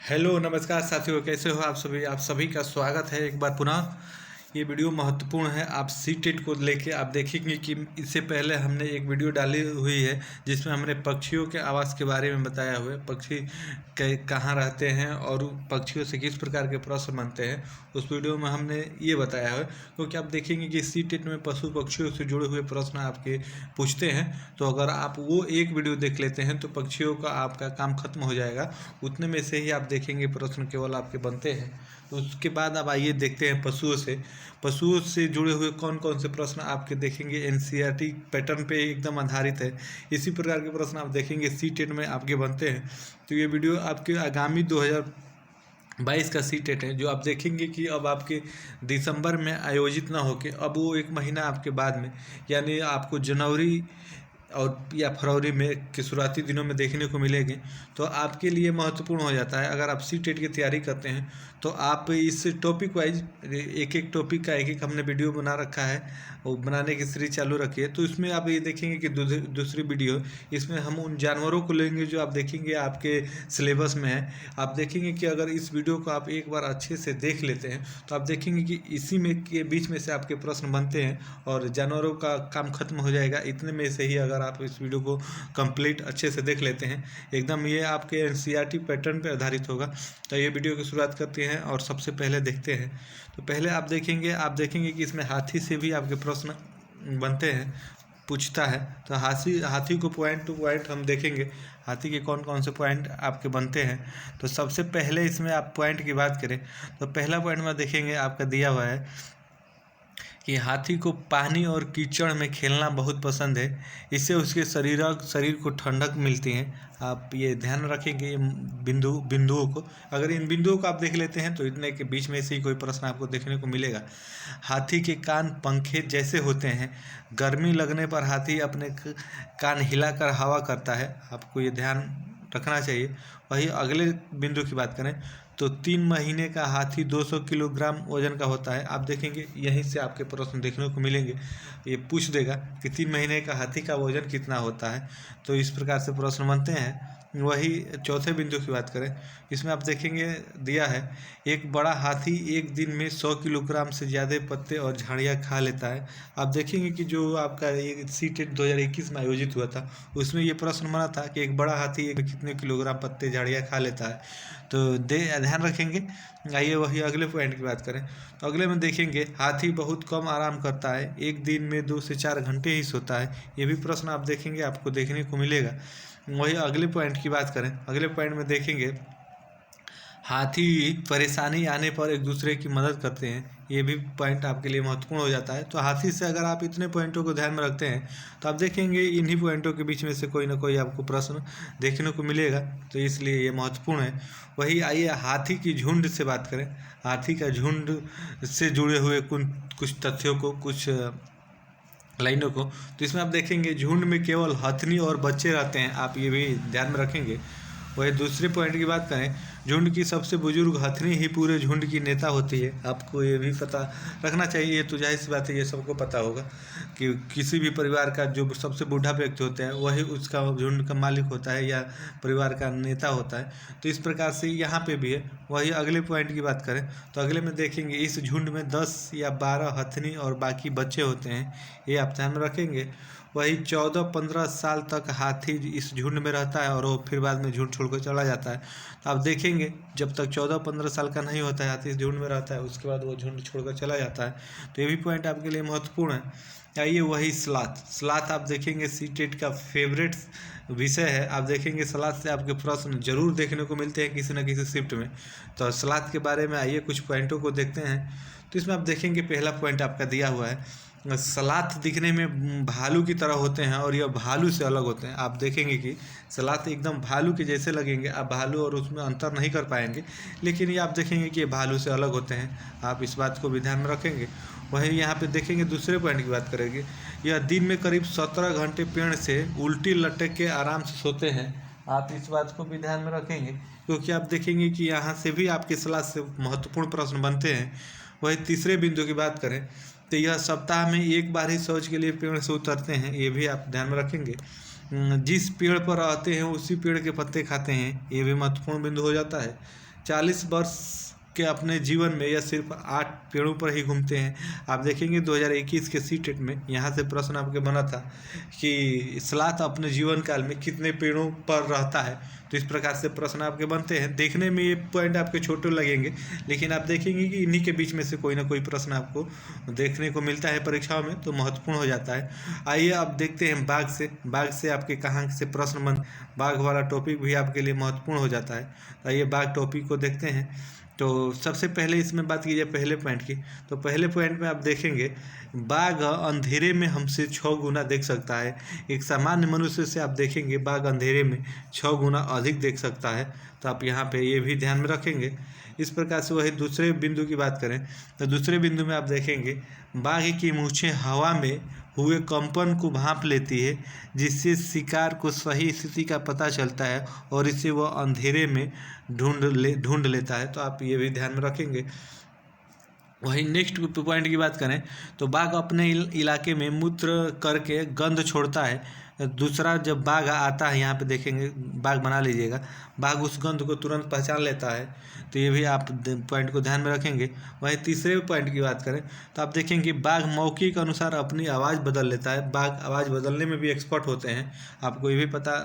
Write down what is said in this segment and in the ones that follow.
Hello नमस्कार साथियों, कैसे हो आप सभी का स्वागत है एक बार पुनः। ये वीडियो महत्वपूर्ण है। आप सी टेट को लेके आप देखेंगे कि इससे पहले हमने एक वीडियो डाली हुई है जिसमें हमने पक्षियों के आवास के बारे में बताया हुआ है। पक्षी कहाँ रहते हैं और पक्षियों से किस प्रकार के प्रश्न बनते हैं, उस वीडियो में हमने ये बताया है। क्योंकि आप देखेंगे कि सी टेट में पशु पक्षियों से जुड़े हुए प्रश्न आपके पूछते हैं, तो अगर आप वो एक वीडियो देख लेते हैं तो पक्षियों का आपका काम खत्म हो जाएगा। उतने में से ही आप देखेंगे प्रश्न केवल आपके बनते हैं। तो उसके बाद अब आइए देखते हैं पशुओं से जुड़े हुए कौन कौन से प्रश्न आपके देखेंगे। एनसीईआरटी पैटर्न पे एकदम आधारित है। इसी प्रकार के प्रश्न आप देखेंगे सी टेट में आपके बनते हैं। तो ये वीडियो आपके आगामी 2022 का सी टेट है, जो आप देखेंगे कि अब आपके दिसंबर में आयोजित ना होके अब वो एक महीना आपके बाद में, यानी आपको जनवरी और या फरवरी में के शुरुआती दिनों में देखने को मिलेंगे। तो आपके लिए महत्वपूर्ण हो जाता है। अगर आप सी टेट की तैयारी करते हैं तो आप इस टॉपिक वाइज एक एक टॉपिक का एक हमने वीडियो बना रखा है, वो बनाने की सीरीज चालू रखी है। तो इसमें आप ये देखेंगे कि दूसरी वीडियो, इसमें हम उन जानवरों को लेंगे जो आप देखेंगे आपके सिलेबस में है। आप देखेंगे कि अगर इस वीडियो को आप एक बार अच्छे से देख लेते हैं तो आप देखेंगे कि इसी में के बीच में से आपके प्रश्न बनते हैं और जानवरों का काम खत्म हो जाएगा। इतने में से ही अगर आप इस वीडियो को कंप्लीट अच्छे से देख लेते हैं, एकदम ये आपके एनसीईआरटी पैटर्न पर आधारित होगा। तो ये वीडियो की शुरुआत करते हैं और सबसे पहले देखते हैं। तो पहले आप देखेंगे कि इसमें हाथी से भी आपके प्रश्न बनते हैं, पूछता है। तो हाथी को पॉइंट टू पॉइंट हम देखेंगे, हाथी के कौन कौन से पॉइंट आपके बनते हैं। तो सबसे पहले इसमें आप पॉइंट की बात करें तो पहला पॉइंट में देखेंगे आपका दिया हुआ है कि हाथी को पानी और कीचड़ में खेलना बहुत पसंद है। इससे उसके शरीर को ठंडक मिलती है। आप ये ध्यान रखेंगे ये बिंदुओं को। अगर इन बिंदुओं को आप देख लेते हैं तो इतने के बीच में से ही कोई प्रश्न आपको देखने को मिलेगा। हाथी के कान पंखे जैसे होते हैं। गर्मी लगने पर हाथी अपने कान हिलाकर हवा करता है। आपको ये ध्यान रखना चाहिए। वही अगले बिंदु की बात करें तो 3 महीने का हाथी 200 किलोग्राम वजन का होता है। आप देखेंगे यहीं से आपके प्रश्न देखने को मिलेंगे। ये पूछ देगा कि 3 महीने का हाथी का वजन कितना होता है। तो इस प्रकार से प्रश्न बनते हैं। वही चौथे बिंदु की बात करें, इसमें आप देखेंगे दिया है एक बड़ा हाथी एक दिन में 100 किलोग्राम से ज़्यादा पत्ते और झाड़ियाँ खा लेता है। आप देखेंगे कि जो आपका ये सी टेट 2021 में आयोजित हुआ था उसमें ये प्रश्न बना था कि एक बड़ा हाथी एक कितने किलोग्राम पत्ते झाड़ियाँ खा लेता है। तो ध्यान रखेंगे। आइए वही अगले पॉइंट की बात करें तो अगले में देखेंगे हाथी बहुत कम आराम करता है, एक दिन में 2 से 4 घंटे ही सोता है। ये भी प्रश्न आप देखेंगे आपको देखने को मिलेगा। वही अगले पॉइंट की बात करें, अगले पॉइंट में देखेंगे हाथी परेशानी आने पर एक दूसरे की मदद करते हैं। ये भी पॉइंट आपके लिए महत्वपूर्ण हो जाता है। तो हाथी से अगर आप इतने पॉइंटों को ध्यान में रखते हैं तो आप देखेंगे इन्हीं पॉइंटों के बीच में से कोई ना कोई आपको प्रश्न देखने को मिलेगा। तो इसलिए ये महत्वपूर्ण है। वही आइए हाथी की झुंड से बात करें। हाथी का झुंड से जुड़े हुए कुछ तथ्यों को, कुछ लाइनों को। तो इसमें आप देखेंगे झुंड में केवल हथनी और बच्चे रहते हैं। आप ये भी ध्यान में रखेंगे। वही दूसरे पॉइंट की बात करें, झुंड की सबसे बुजुर्ग हथनी ही पूरे झुंड की नेता होती है। आपको ये भी पता रखना चाहिए। ये तो जाहिर सी बात है, ये सबको पता होगा कि किसी भी परिवार का जो सबसे बूढ़ा व्यक्ति होता है वही उसका झुंड का मालिक होता है या परिवार का नेता होता है। तो इस प्रकार से यहाँ पे भी है। वही अगले पॉइंट की बात करें तो अगले में देखेंगे इस झुंड में 10 या 12 हथनी और बाकी बच्चे होते हैं। ये आप ध्यान रखेंगे। वही 14-15 साल तक हाथी इस झुंड में रहता है और वो फिर बाद में झुंड छोड़कर चला जाता है। तो आप देखेंगे जब तक 14-15 साल का नहीं होता है हाथी इस झुंड में रहता है, उसके बाद वो झुंड छोड़कर चला जाता है। तो ये भी पॉइंट आपके लिए महत्वपूर्ण है। आइए वही सलात आप देखेंगे सी टेट का फेवरेट विषय है। आप देखेंगे सलाद से आपके प्रश्न जरूर देखने को मिलते हैं किसी न किसी शिफ्ट में। तो सलाद के बारे में आइए कुछ पॉइंटों को देखते हैं। तो इसमें आप देखेंगे पहला पॉइंट आपका दिया हुआ है सलाद दिखने में भालू की तरह होते हैं और यह भालू से अलग होते हैं। आप देखेंगे कि सलाद एकदम भालू के जैसे लगेंगे। आप भालू और उसमें अंतर नहीं कर पाएंगे, लेकिन ये आप देखेंगे कि ये भालू से अलग होते हैं। आप इस बात को भी ध्यान में रखेंगे। वहीं यहाँ पे देखेंगे दूसरे पॉइंट की बात करेंगे, यह दिन में करीब 17 घंटे पेड़ से उल्टी लटक के आराम से सोते हैं। आप इस बात को भी ध्यान में रखेंगे क्योंकि आप देखेंगे कि यहाँ से भी आपके सलाद से महत्वपूर्ण प्रश्न बनते हैं। वही तीसरे बिंदु की बात करें तो यह सप्ताह में एक बार ही शौच के लिए पेड़ से उतरते हैं। ये भी आप ध्यान में रखेंगे। जिस पेड़ पर रहते हैं उसी पेड़ के पत्ते खाते हैं। ये भी महत्वपूर्ण बिंदु हो जाता है। 40 वर्ष के अपने जीवन में यह सिर्फ 8 पेड़ों पर ही घूमते हैं। आप देखेंगे 2021 के सीटेट में यहाँ से प्रश्न आपके बना था कि स्लॉथ अपने जीवन काल में कितने पेड़ों पर रहता है। तो इस प्रकार से प्रश्न आपके बनते हैं। देखने में ये पॉइंट आपके छोटे लगेंगे, लेकिन आप देखेंगे कि इन्हीं के बीच में से कोई ना कोई प्रश्न आपको देखने को मिलता है परीक्षाओं में, तो महत्वपूर्ण हो जाता है। आइए अब देखते हैं बाघ से आपके कहाँ से प्रश्न बन, बाघ वाला टॉपिक भी आपके लिए महत्वपूर्ण हो जाता है। आइए बाघ टॉपिक को देखते हैं। तो सबसे पहले इसमें बात की जाए पहले पॉइंट की, तो पहले पॉइंट में आप देखेंगे बाघ अंधेरे में हमसे 6 गुना देख सकता है। एक सामान्य मनुष्य से आप देखेंगे बाघ अंधेरे में 6 गुना अधिक देख सकता है। तो आप यहाँ पे ये भी ध्यान में रखेंगे। इस प्रकार से वही दूसरे बिंदु की बात करें तो दूसरे बिंदु में आप देखेंगे बाघ की मूंछें हवा में हुए कंपन को भांप लेती है, जिससे शिकार को सही स्थिति का पता चलता है और इसे वह अंधेरे में ढूंढ लेता है। तो आप ये भी ध्यान में रखेंगे। वहीं नेक्स्ट पॉइंट की बात करें तो बाघ अपने इलाके में मूत्र करके गंध छोड़ता है। दूसरा, जब बाघ आता है, यहाँ पे देखेंगे बाघ बना लीजिएगा, बाघ उस गंध को तुरंत पहचान लेता है। तो ये भी आप पॉइंट को ध्यान में रखेंगे। वहीं तीसरे पॉइंट की बात करें तो आप देखेंगे बाघ मौके के अनुसार अपनी आवाज़ बदल लेता है। बाघ आवाज़ बदलने में भी एक्सपर्ट होते हैं, आपको ये भी पता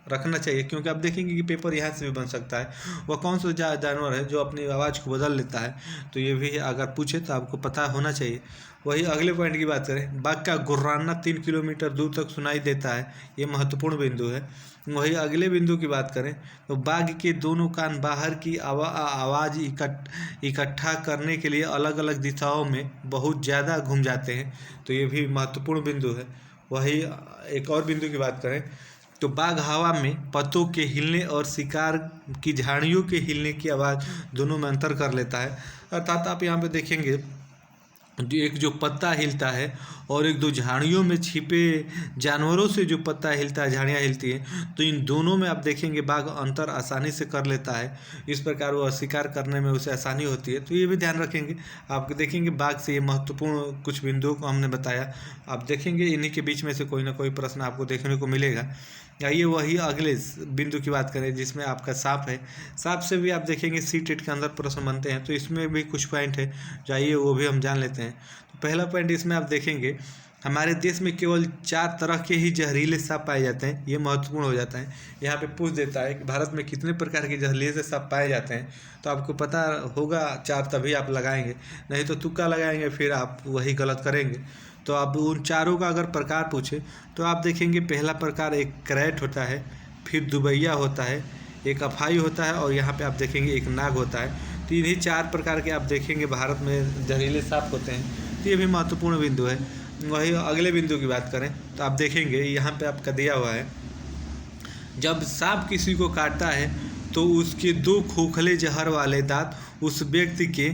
रखना चाहिए, क्योंकि आप देखेंगे कि पेपर यहाँ से भी बन सकता है। वह कौन सा जानवर है जो अपनी आवाज़ को बदल लेता है, तो ये भी अगर पूछे तो आपको पता होना चाहिए। वही अगले पॉइंट की बात करें, बाघ का गुर्राना 3 किलोमीटर दूर तक सुनाई देता है। ये महत्वपूर्ण बिंदु है। वही अगले बिंदु की बात करें तो बाघ के दोनों कान बाहर की आवाज़ इकट्ठा करने के लिए अलग अलग दिशाओं में बहुत ज़्यादा घूम जाते हैं। तो ये भी महत्वपूर्ण बिंदु है। वही एक और बिंदु की बात करें तो बाघ हवा में पत्तों के हिलने और शिकार की झाड़ियों के हिलने की आवाज़ दोनों में अंतर कर लेता है। अर्थात आप यहाँ पे देखेंगे एक जो पत्ता हिलता है और एक दो झाड़ियों में छिपे जानवरों से जो पत्ता हिलता है, झाड़ियाँ हिलती हैं, तो इन दोनों में आप देखेंगे बाघ अंतर आसानी से कर लेता है। इस प्रकार वो शिकार करने में उसे आसानी होती है। तो ये भी ध्यान रखेंगे। आप देखेंगे बाघ से ये महत्वपूर्ण कुछ बिंदुओं को हमने बताया। आप देखेंगे इन्हीं के बीच में से कोई ना कोई प्रश्न आपको देखने को मिलेगा। आइए वही अगले बिंदु की बात करें जिसमें आपका सांप है। सांप से भी आप देखेंगे सीटेट के अंदर प्रश्न बनते हैं, तो इसमें भी कुछ पॉइंट है, जाइए वो भी हम जान लेते हैं। तो पहला पॉइंट इसमें आप देखेंगे हमारे देश में केवल 4 तरह के ही जहरीले सांप पाए जाते हैं। ये महत्वपूर्ण हो जाता है। यहाँ पे पूछ देता है कि भारत में कितने प्रकार के जहरीले सांप पाए जाते हैं, तो आपको पता होगा 4, तभी आप लगाएंगे, नहीं तो तुक्का लगाएंगे फिर आप वही गलत करेंगे। तो आप उन चारों का अगर प्रकार पूछे तो आप देखेंगे पहला प्रकार एक करैट होता है, फिर दुबैया होता है, एक अफाई होता है और यहाँ पे आप देखेंगे एक नाग होता है। तो इन्हीं 4 प्रकार के आप देखेंगे भारत में जहरीले सांप होते हैं। तो ये भी महत्वपूर्ण बिंदु है। वही अगले बिंदु की बात करें तो आप देखेंगे यहाँ पे आपका दिया हुआ है, जब सांप किसी को काटता है तो उसके 2 खोखले जहर वाले दांत उस व्यक्ति के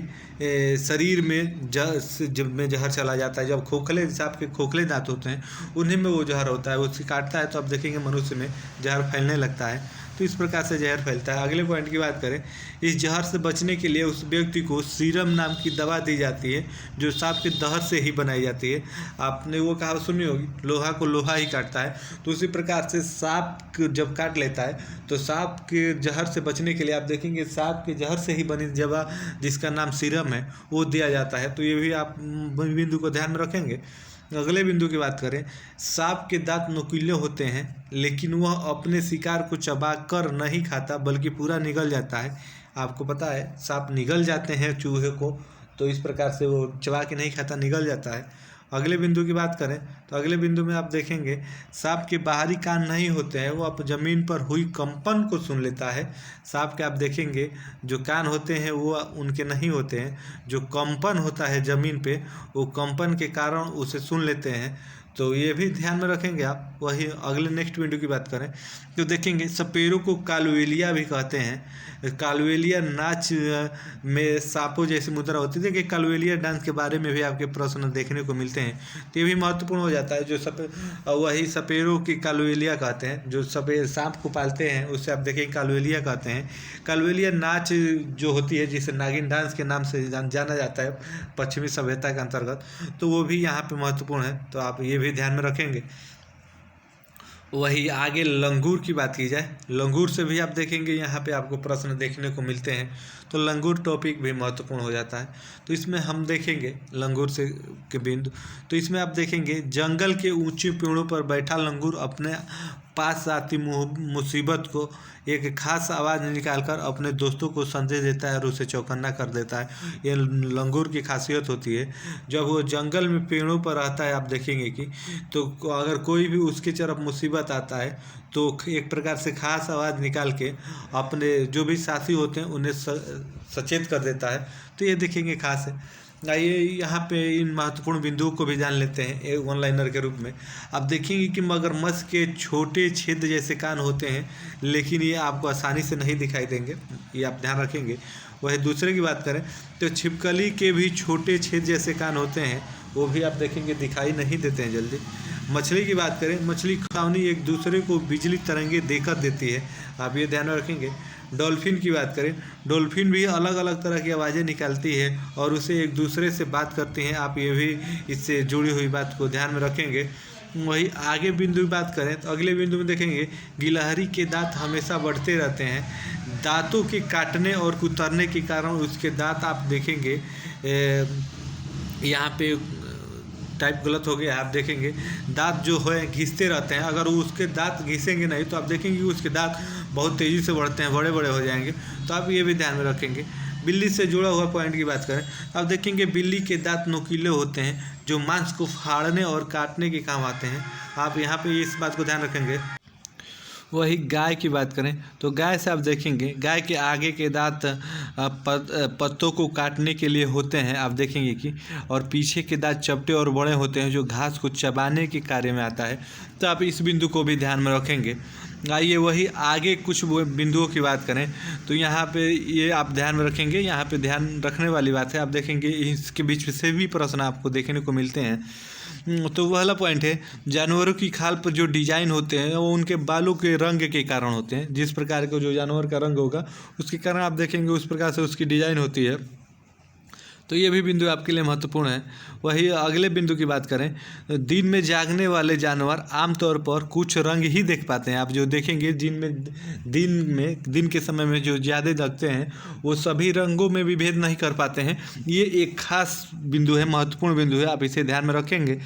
शरीर में जहर चला जाता है। जब खोखले सांप के खोखले दांत होते हैं उन्हीं में वो जहर होता है, उससे काटता है तो आप देखेंगे मनुष्य में जहर फैलने लगता है। तो इस प्रकार से जहर फैलता है। अगले पॉइंट की बात करें, इस जहर से बचने के लिए उस व्यक्ति को सीरम नाम की दवा दी जाती है, जो सांप के दहर से ही बनाई जाती है। आपने वो कहावत सुनी होगी, लोहा को लोहा ही काटता है। तो उसी प्रकार से सांप जब काट लेता है तो सांप के जहर से बचने के लिए आप देखेंगे सांप के जहर से ही बनी दवा जिसका नाम सीरम है वो दिया जाता है। तो ये भी आप बिंदु को ध्यान में रखेंगे। अगले बिंदु की बात करें, सांप के दांत नुकीले होते हैं लेकिन वह अपने शिकार को चबा कर नहीं खाता बल्कि पूरा निगल जाता है। आपको पता है सांप निगल जाते हैं चूहे को, तो इस प्रकार से वो चबा के नहीं खाता, निगल जाता है। अगले बिंदु की बात करें तो अगले बिंदु में आप देखेंगे सांप के बाहरी कान नहीं होते हैं, वो आप ज़मीन पर हुई कंपन को सुन लेता है। सांप के आप देखेंगे जो कान होते हैं वो उनके नहीं होते हैं, जो कंपन होता है ज़मीन पे वो कंपन के कारण उसे सुन लेते हैं। तो ये भी ध्यान में रखेंगे आप। वही अगले नेक्स्ट वीडियो की बात करें तो देखेंगे सपेरों को कालवेलिया भी कहते हैं। कालवेलिया नाच में सांपों जैसी मुद्रा होती है। देखिए कालवेलिया डांस के बारे में भी आपके प्रश्न देखने को मिलते हैं, तो ये भी महत्वपूर्ण हो जाता है। जो वही सपेरों की कालवेलिया कहते हैं, जो सपेर सांप को पालते हैं उससे आप देखेंगे कालवेलिया कहते हैं। कालवेलिया नाच जो होती है जिसे नागिन डांस के नाम से जाना जाता है पश्चिमी सभ्यता के अंतर्गत, तो वो भी यहाँ पे महत्वपूर्ण है। तो आप ये भी ध्यान में रखेंगे। वही आगे लंगूर की बात की जाए, लंगूर से भी आप देखेंगे यहाँ पे आपको प्रश्न देखने को मिलते हैं, तो लंगूर टॉपिक भी महत्वपूर्ण हो जाता है। तो इसमें हम देखेंगे लंगूर से के बिंदु, तो इसमें आप देखेंगे जंगल के ऊंचे पेड़ों पर बैठा लंगूर अपने पास आती मुसीबत को एक खास आवाज़ निकालकर अपने दोस्तों को संदेश देता है और उसे चौकन्ना कर देता है। ये लंगूर की खासियत होती है। जब वो जंगल में पेड़ों पर रहता है, आप देखेंगे कि तो अगर कोई भी उसकी तरफ मुसीबत आता है तो एक प्रकार से खास आवाज़ निकाल के अपने जो भी साथी होते हैं उन्हें सचेत कर देता है। तो ये देखेंगे खास है। आइए यहाँ पे इन महत्वपूर्ण बिंदुओं को भी जान लेते हैं एक वन लाइनर के रूप में। आप देखेंगे कि मगरमच्छ के छोटे छेद जैसे कान होते हैं, लेकिन ये आपको आसानी से नहीं दिखाई देंगे, ये आप ध्यान रखेंगे। वही दूसरे की बात करें तो छिपकली के भी छोटे छेद जैसे कान होते हैं, वो भी आप देखेंगे दिखाई नहीं देते हैं जल्दी। मछली की बात करें, मछली खिलौनी एक दूसरे को बिजली तरंगे देकर देती है, आप ये ध्यान रखेंगे। डॉल्फिन की बात करें, डॉल्फिन भी अलग अलग तरह की आवाज़ें निकालती है और उसे एक दूसरे से बात करती हैं, आप ये भी इससे जुड़ी हुई बात को ध्यान में रखेंगे। वही आगे बिंदु की बात करें तो अगले बिंदु में देखेंगे गिलहरी के दांत हमेशा बढ़ते रहते हैं। दांतों के काटने और कुतरने के कारण उसके दांत आप देखेंगे यहाँ पे टाइप गलत हो गया, आप देखेंगे दांत जो है घिसते रहते हैं। अगर वो उसके दांत घिसेंगे नहीं तो आप देखेंगे कि उसके दांत बहुत तेज़ी से बढ़ते हैं, बड़े बड़े हो जाएंगे, तो आप ये भी ध्यान में रखेंगे। बिल्ली से जुड़ा हुआ पॉइंट की बात करें, आप देखेंगे बिल्ली के दांत नुकीले होते हैं जो मांस को फाड़ने और काटने के काम आते हैं, आप यहाँ पे इस बात को ध्यान रखेंगे। वही गाय की बात करें तो गाय से आप देखेंगे गाय के आगे के दांत पत्तों को काटने के लिए होते हैं, आप देखेंगे कि, और पीछे के दांत चपटे और बड़े होते हैं जो घास को चबाने के कार्य में आता है, तो आप इस बिंदु को भी ध्यान में रखेंगे। आइए वही आगे कुछ बिंदुओं की बात करें तो यहाँ पे ये आप ध्यान में रखेंगे, यहाँ पे ध्यान रखने वाली बात है। आप देखेंगे इसके बीच से भी प्रश्न आपको देखने को मिलते हैं। तो पहला पॉइंट है जानवरों की खाल पर जो डिजाइन होते हैं वो उनके बालों के रंग के कारण होते हैं। जिस प्रकार का जो जानवर का रंग होगा उसके कारण आप देखेंगे उस प्रकार से उसकी डिजाइन होती है, तो ये भी बिंदु आपके लिए महत्वपूर्ण है। वही अगले बिंदु की बात करें, दिन में जागने वाले जानवर आमतौर पर कुछ रंग ही देख पाते हैं। आप जो देखेंगे दिन के समय में जो ज़्यादा जगते हैं वो सभी रंगों में भी भेद नहीं कर पाते हैं। ये एक खास बिंदु है, महत्वपूर्ण बिंदु है, आप इसे ध्यान में रखेंगे।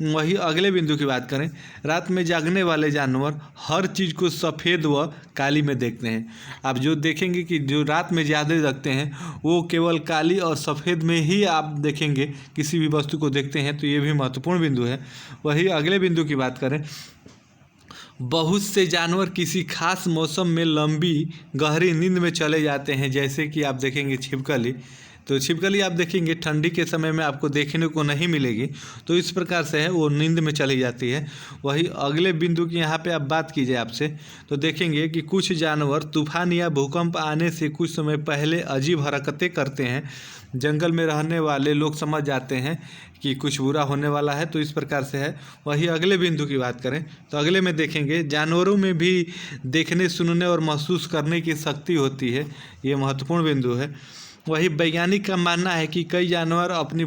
वही अगले बिंदु की बात करें, रात में जागने वाले जानवर हर चीज़ को सफ़ेद व काली में देखते हैं। आप जो देखेंगे कि जो रात में ज़्यादा जगते हैं वो केवल काली और सफ़ेद में ही आप देखेंगे किसी भी वस्तु को देखते हैं, तो ये भी महत्वपूर्ण बिंदु है। वही अगले बिंदु की बात करें, बहुत से जानवर किसी खास मौसम में लंबी गहरी नींद में चले जाते हैं, जैसे कि आप देखेंगे छिपकली। तो छिपकली आप देखेंगे ठंडी के समय में आपको देखने को नहीं मिलेगी, तो इस प्रकार से है वो नींद में चली जाती है। वही अगले बिंदु की यहाँ पे आप बात कीजिए आपसे, तो देखेंगे कि कुछ जानवर तूफान या भूकंप आने से कुछ समय पहले अजीब हरकतें करते हैं। जंगल में रहने वाले लोग समझ जाते हैं कि कुछ बुरा होने वाला है, तो इस प्रकार से है। वही अगले बिंदु की बात करें तो अगले में देखेंगे जानवरों में भी देखने, सुनने और महसूस करने की शक्ति होती है, ये महत्वपूर्ण बिंदु है। वही वैज्ञानिक का मानना है कि कई जानवर अपनी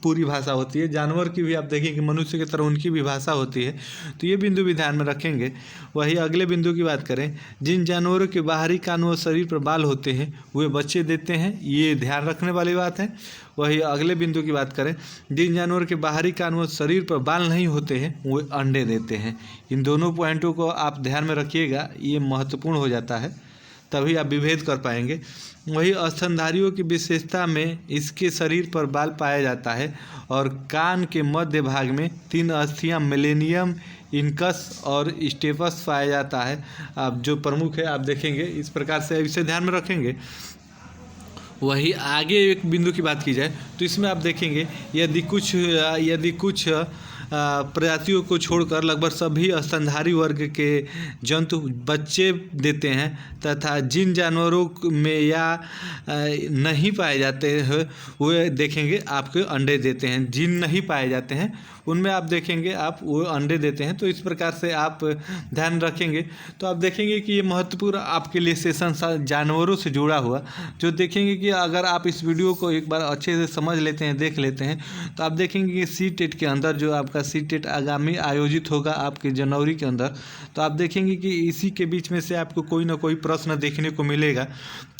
पूरी भाषा होती है। जानवर की भी आप देखेंगे मनुष्य की तरह उनकी भी भाषा होती है, तो ये बिंदु भी ध्यान में रखेंगे। वही अगले बिंदु की बात करें, जिन जानवरों के बाहरी कान व शरीर पर बाल होते हैं वे बच्चे देते हैं, ये ध्यान रखने वाली बात है। वही अगले बिंदु की बात करें, जिन जानवर के बाहरी कान व शरीर पर बाल नहीं होते हैं वे अंडे देते हैं। इन दोनों पॉइंटों को आप ध्यान में रखिएगा, ये महत्वपूर्ण हो जाता है, तभी आप विभेद कर पाएंगे। वही स्तनधारियों की विशेषता में इसके शरीर पर बाल पाया जाता है और कान के मध्य भाग में 3 अस्थियां मिलेनियम, इनकस और स्टेपस पाया जाता है। आप जो प्रमुख है आप देखेंगे, इस प्रकार से इसे ध्यान में रखेंगे। वही आगे एक बिंदु की बात की जाए तो इसमें आप देखेंगे यदि कुछ प्रजातियों को छोड़कर लगभग सभी स्तनधारी वर्ग के जंतु बच्चे देते हैं, तथा जिन जानवरों में या नहीं पाए जाते हैं वे देखेंगे आपके अंडे देते हैं। जिन नहीं पाए जाते हैं उनमें आप देखेंगे आप वो अंडे देते हैं, तो इस प्रकार से आप ध्यान रखेंगे। तो आप देखेंगे कि ये महत्वपूर्ण आपके लिए सेशन जानवरों से जुड़ा हुआ, जो देखेंगे कि अगर आप इस वीडियो को एक बार अच्छे से समझ लेते हैं, देख लेते हैं, तो आप देखेंगे कि सी टेट के अंदर जो आपका आपका सीटेट आगामी आयोजित होगा आपके जनवरी के अंदर, तो आप देखेंगे कि इसी के बीच में से आपको कोई ना कोई प्रश्न देखने को मिलेगा।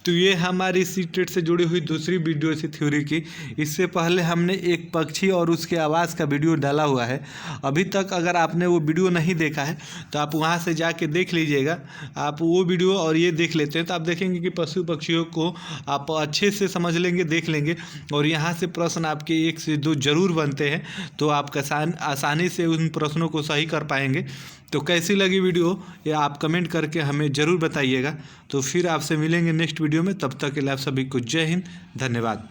तो ये हमारी सीटेट से जुड़ी हुई दूसरी वीडियो थी थ्योरी की। इससे पहले हमने एक पक्षी और उसके आवाज़ का वीडियो डाला हुआ है। अभी तक अगर आपने वो वीडियो नहीं देखा है तो आप वहाँ से जाके देख लीजिएगा। आप वो वीडियो और ये देख लेते हैं तो आप देखेंगे कि पशु पक्षियों को आप अच्छे से समझ लेंगे, देख लेंगे, और यहाँ से प्रश्न आपके 1 से 2 जरूर बनते हैं, तो आप आसानी से उन प्रश्नों को सही कर पाएंगे। तो कैसी लगी वीडियो ये आप कमेंट करके हमें ज़रूर बताइएगा। तो फिर आपसे मिलेंगे नेक्स्ट वीडियो में, तब तक के लिए आप सभी को जय हिंद, धन्यवाद।